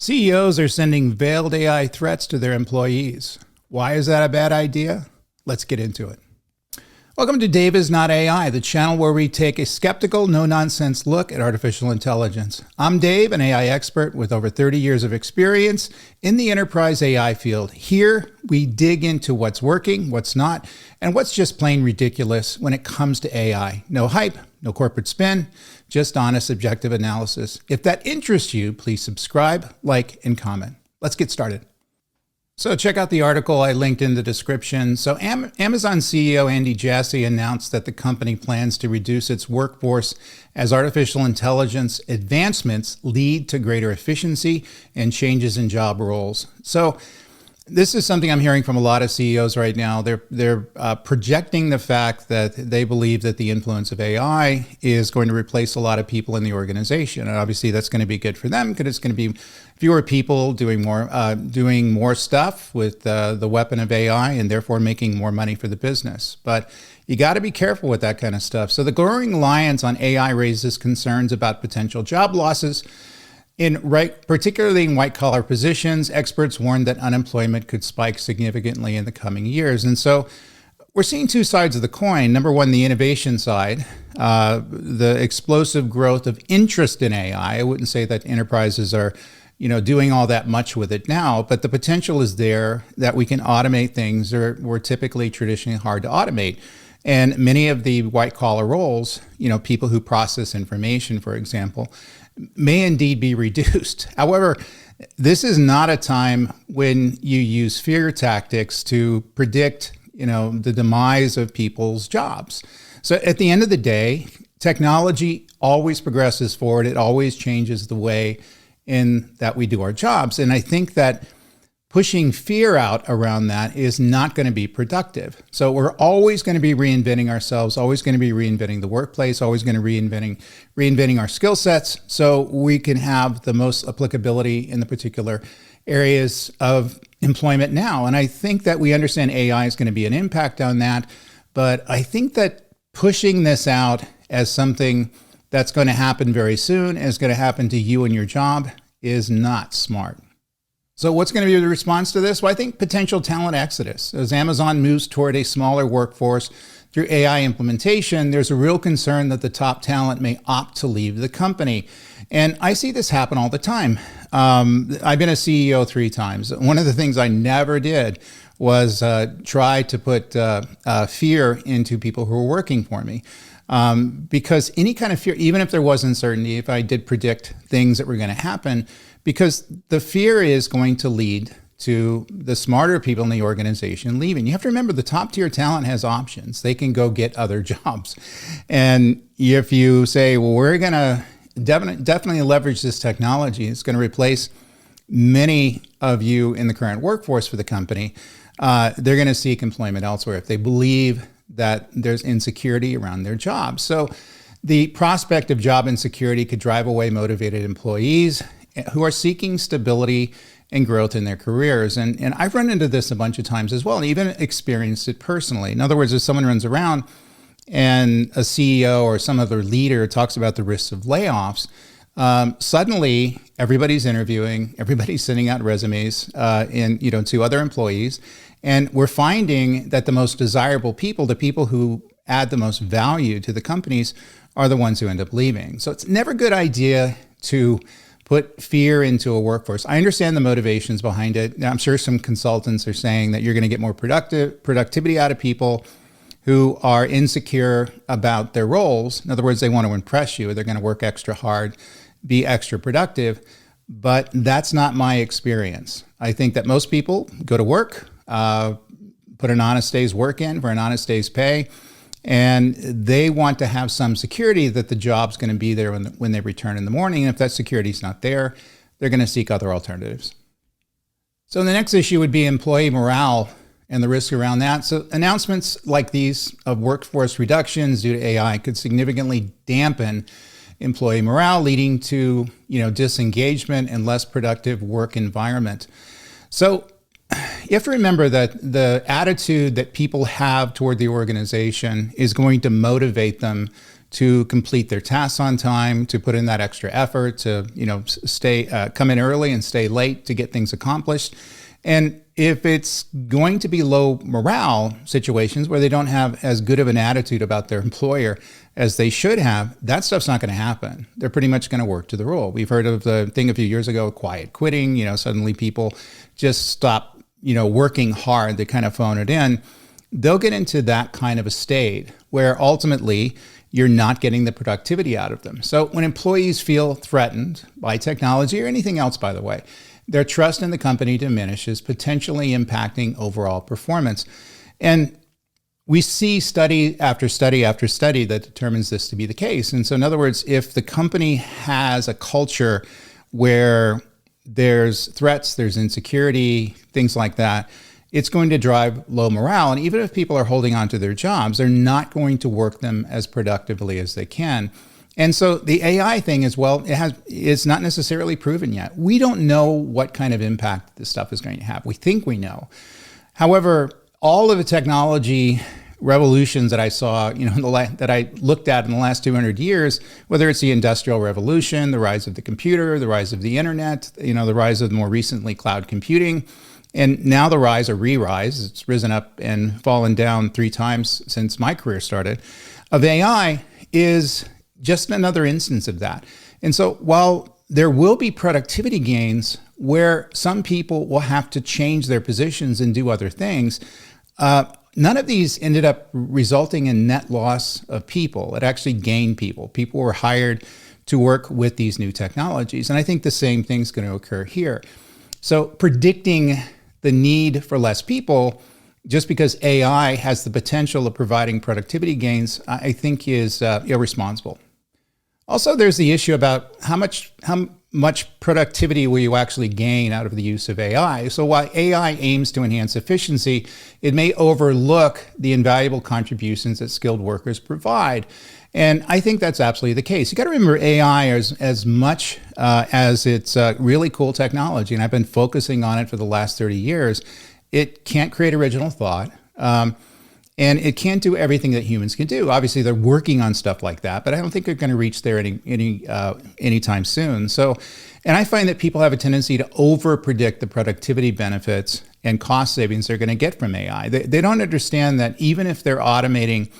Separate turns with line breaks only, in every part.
CEOs are sending veiled AI threats to their employees. Why is that a bad idea? Let's get into it. Welcome to Dave is Not AI, the channel where we take a skeptical, no-nonsense look at artificial intelligence. I'm Dave, an AI expert with over 30 years of experience in the enterprise AI field. Here, we dig into what's working, what's not, and what's just plain ridiculous when it comes to AI. No hype, no corporate spin, just honest, objective analysis. If that interests you, please subscribe, like, and comment. Let's get started. So check out the article I linked in the description. So Amazon CEO Andy Jassy announced that the company plans to reduce its workforce as artificial intelligence advancements lead to greater efficiency and changes in job roles. So this is something I'm hearing from a lot of CEOs right now. They're projecting the fact that they believe that the influence of AI is going to replace a lot of people in the organization. And obviously that's going to be good for them because it's going to be fewer people doing more stuff with the weapon of AI and therefore making more money for the business. But you got to be careful with that kind of stuff. So the growing reliance on AI raises concerns about potential job losses. Particularly in white-collar positions, experts warned that unemployment could spike significantly in the coming years. And so we're seeing two sides of the coin. Number one, the innovation side, the explosive growth of interest in AI. I wouldn't say that enterprises are doing all that much with it now, but the potential is there that we can automate things that were typically traditionally hard to automate. And many of the white-collar roles, people who process information, for example, may indeed be reduced. However, this is not a time when you use fear tactics to predict, the demise of people's jobs. So at the end of the day, technology always progresses forward. It always changes the way in that we do our jobs. And I think that pushing fear out around that is not going to be productive. So we're always going to be reinventing ourselves, always going to be reinventing the workplace, always going to reinventing our skill sets so we can have the most applicability in the particular areas of employment now. And I think that we understand AI is going to be an impact on that. But I think that pushing this out as something that's going to happen very soon, is going to happen to you and your job, is not smart. So what's going to be the response to this? Well, I think potential talent exodus. As Amazon moves toward a smaller workforce through AI implementation, there's a real concern that the top talent may opt to leave the company. And I see this happen all the time. I've been a CEO 3 times. One of the things I never did was try to put fear into people who were working for me. Because any kind of fear, even if there was uncertainty, if I did predict things that were going to happen, because the fear is going to lead to the smarter people in the organization leaving. You have to remember the top tier talent has options. They can go get other jobs. And if you say, well, we're going to definitely leverage this technology, it's going to replace many of you in the current workforce for the company, they're going to seek employment elsewhere if they believe that there's insecurity around their jobs. So the prospect of job insecurity could drive away motivated employees who are seeking stability and growth in their careers. And I've run into this a bunch of times as well, and even experienced it personally. In other words, if someone runs around and a CEO or some other leader talks about the risks of layoffs, suddenly everybody's interviewing, everybody's sending out resumes to other employees. And we're finding that the most desirable people, the people who add the most value to the companies, are the ones who end up leaving. So it's never a good idea to put fear into a workforce. I understand the motivations behind it. Now, I'm sure some consultants are saying that you're going to get more productivity out of people who are insecure about their roles. In other words, they want to impress you. They're going to work extra hard, be extra productive. But that's not my experience. I think that most people go to work, put an honest day's work in for an honest day's pay, and they want to have some security that the job's going to be there when they return in the morning. And if that security is not there, they're going to seek other alternatives. So the next issue would be employee morale and the risk around that. So announcements like these of workforce reductions due to AI could significantly dampen employee morale, leading to disengagement and less productive work environment. So you have to remember that the attitude that people have toward the organization is going to motivate them to complete their tasks on time, to put in that extra effort, to come in early and stay late to get things accomplished. And if it's going to be low morale situations where they don't have as good of an attitude about their employer as they should have, that stuff's not going to happen. They're pretty much going to work to the rule. We've heard of the thing a few years ago, quiet quitting. Suddenly people just stop, working hard. They kind of phone it in. They'll get into that kind of a state where ultimately you're not getting the productivity out of them. So when employees feel threatened by technology or anything else, by the way, their trust in the company diminishes, potentially impacting overall performance. And we see study after study after study that determines this to be the case. And so in other words, if the company has a culture where there's threats, there's insecurity, things like that, it's going to drive low morale. And even if people are holding on to their jobs, they're not going to work them as productively as they can. And so the AI thing as well, it's not necessarily proven yet. We don't know what kind of impact this stuff is going to have. We think we know. However, all of the technology revolutions that I saw, that I looked at in the last 200 years, whether it's the Industrial Revolution, the rise of the computer, the rise of the internet, the rise of more recently cloud computing, and now the rise or re-rise, it's risen up and fallen down 3 times since my career started, of AI is just another instance of that. And so while there will be productivity gains where some people will have to change their positions and do other things, none of these ended up resulting in net loss of people. It actually gained people. People were hired to work with these new technologies. And I think the same thing's going to occur here. So predicting the need for less people just because AI has the potential of providing productivity gains, I think is irresponsible. Also, there's the issue about how much productivity will you actually gain out of the use of AI. So while AI aims to enhance efficiency, it may overlook the invaluable contributions that skilled workers provide. And I think that's absolutely the case. You got to remember AI as much as it's really cool technology, and I've been focusing on it for the last 30 years. It can't create original thought. And it can't do everything that humans can do. Obviously, they're working on stuff like that, but I don't think they're going to reach there anytime soon. So, and I find that people have a tendency to over-predict the productivity benefits and cost savings they're going to get from AI. They don't understand that even if they're automating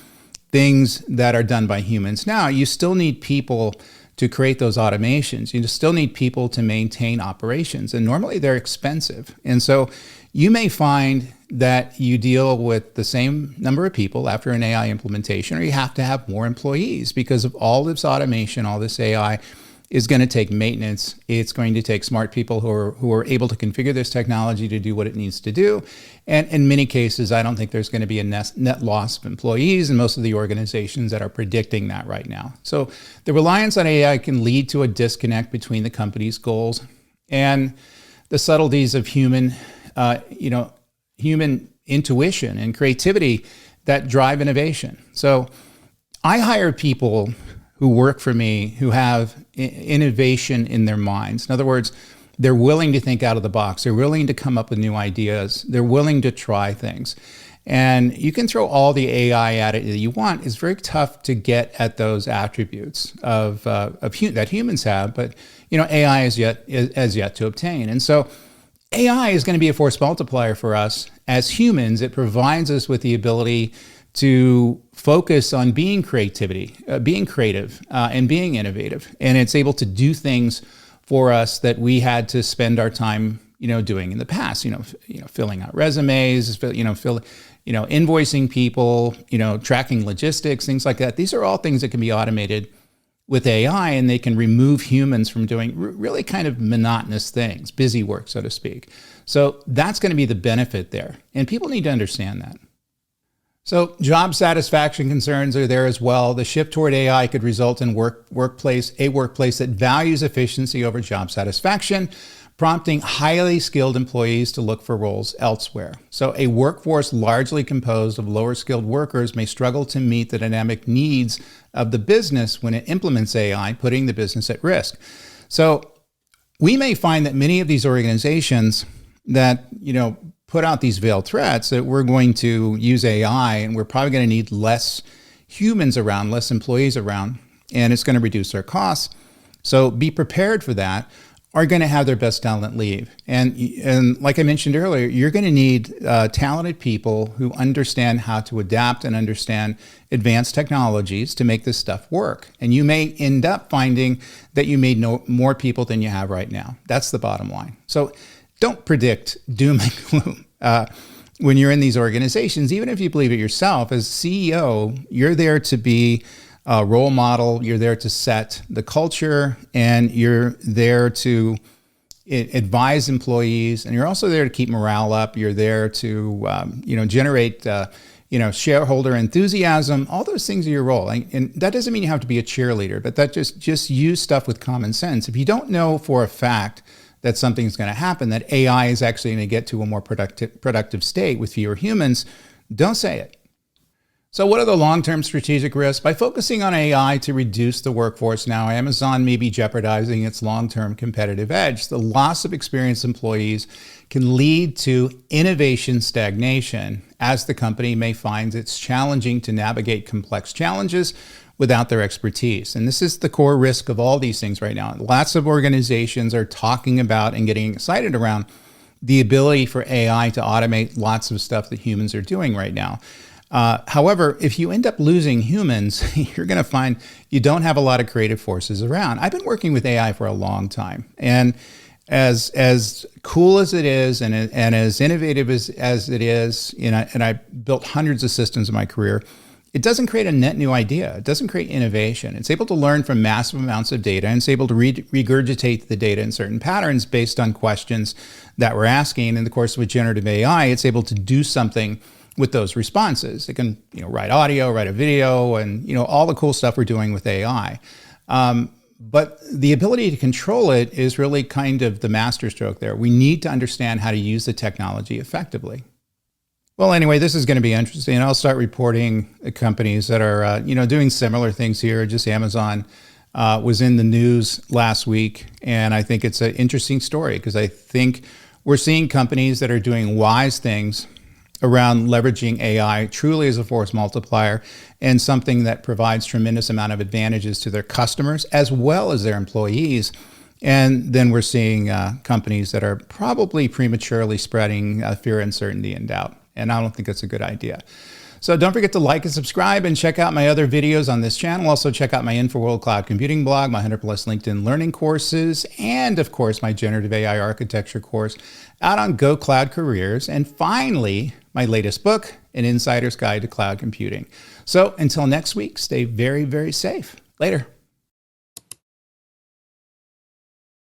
things that are done by humans now, you still need people to create those automations. You still need people to maintain operations, and normally they're expensive. And so you may find that you deal with the same number of people after an AI implementation, or you have to have more employees because of all this automation, all this AI is going to take maintenance. It's going to take smart people who are able to configure this technology to do what it needs to do. And in many cases, I don't think there's going to be a net loss of employees in most of the organizations that are predicting that right now. So the reliance on AI can lead to a disconnect between the company's goals and the subtleties of human intuition and creativity that drive innovation. So I hire people who work for me who have innovation in their minds. In other words, they're willing to think out of the box. They're willing to come up with new ideas. They're willing to try things. And you can throw all the AI at it that you want. It's very tough to get at those attributes that humans have, but AI has yet to obtain. And so AI is going to be a force multiplier for us as humans. It provides us with the ability to focus on being creative, and being innovative. And it's able to do things for us that we had to spend our time, doing in the past, filling out resumes, invoicing people, tracking logistics, things like that. These are all things that can be automated with AI, and they can remove humans from doing really kind of monotonous things, busy work, so to speak. So that's going to be the benefit there. And people need to understand that. So job satisfaction concerns are there as well. The shift toward AI could result in a workplace that values efficiency over job satisfaction, prompting highly skilled employees to look for roles elsewhere. So a workforce largely composed of lower skilled workers may struggle to meet the dynamic needs of the business when it implements AI, putting the business at risk. So we may find that many of these organizations that, put out these veiled threats that we're going to use AI and we're probably going to need less humans around, less employees around, and it's going to reduce their costs. So be prepared for that. Are going to have their best talent leave. And like I mentioned earlier, you're going to need talented people who understand how to adapt and understand advanced technologies to make this stuff work. And you may end up finding that you may know more people than you have right now. That's the bottom line. So don't predict doom and gloom. When you're in these organizations, even if you believe it yourself, as CEO, you're there to be a role model, you're there to set the culture, and you're there to advise employees, and you're also there to keep morale up. You're there to generate shareholder enthusiasm. All those things are your role, and that doesn't mean you have to be a cheerleader, but that just use stuff with common sense. If you don't know for a fact that something's going to happen, that AI is actually going to get to a more productive state with fewer humans, don't say it. So what are the long-term strategic risks? By focusing on AI to reduce the workforce now, Amazon may be jeopardizing its long-term competitive edge. The loss of experienced employees can lead to innovation stagnation, as the company may find it's challenging to navigate complex challenges without their expertise. And this is the core risk of all these things right now. Lots of organizations are talking about and getting excited around the ability for AI to automate lots of stuff that humans are doing right now. However, if you end up losing humans, you're going to find you don't have a lot of creative forces around. I've been working with AI for a long time, and as cool as it is, and as innovative as it is, and I built hundreds of systems in my career, it doesn't create a net new idea. It doesn't create innovation. It's able to learn from massive amounts of data, and it's able to regurgitate the data in certain patterns based on questions that we're asking. And of course, with generative AI, it's able to do something with those responses. It can, write audio, write a video, and, all the cool stuff we're doing with AI. But the ability to control it is really kind of the masterstroke there. We need to understand how to use the technology effectively. Well, anyway, this is going to be interesting. I'll start reporting companies that are, doing similar things here. Just Amazon was in the news last week, and I think it's an interesting story because I think we're seeing companies that are doing wise things around leveraging AI truly as a force multiplier and something that provides tremendous amount of advantages to their customers as well as their employees. And then we're seeing companies that are probably prematurely spreading fear, uncertainty, and doubt. And I don't think that's a good idea. So don't forget to like and subscribe and check out my other videos on this channel. Also check out my InfoWorld Cloud Computing blog, my 100+ LinkedIn learning courses, and of course my generative AI architecture course out on GoCloudCareers. And finally, my latest book, An Insider's Guide to Cloud Computing. So until next week, stay very, very safe. Later.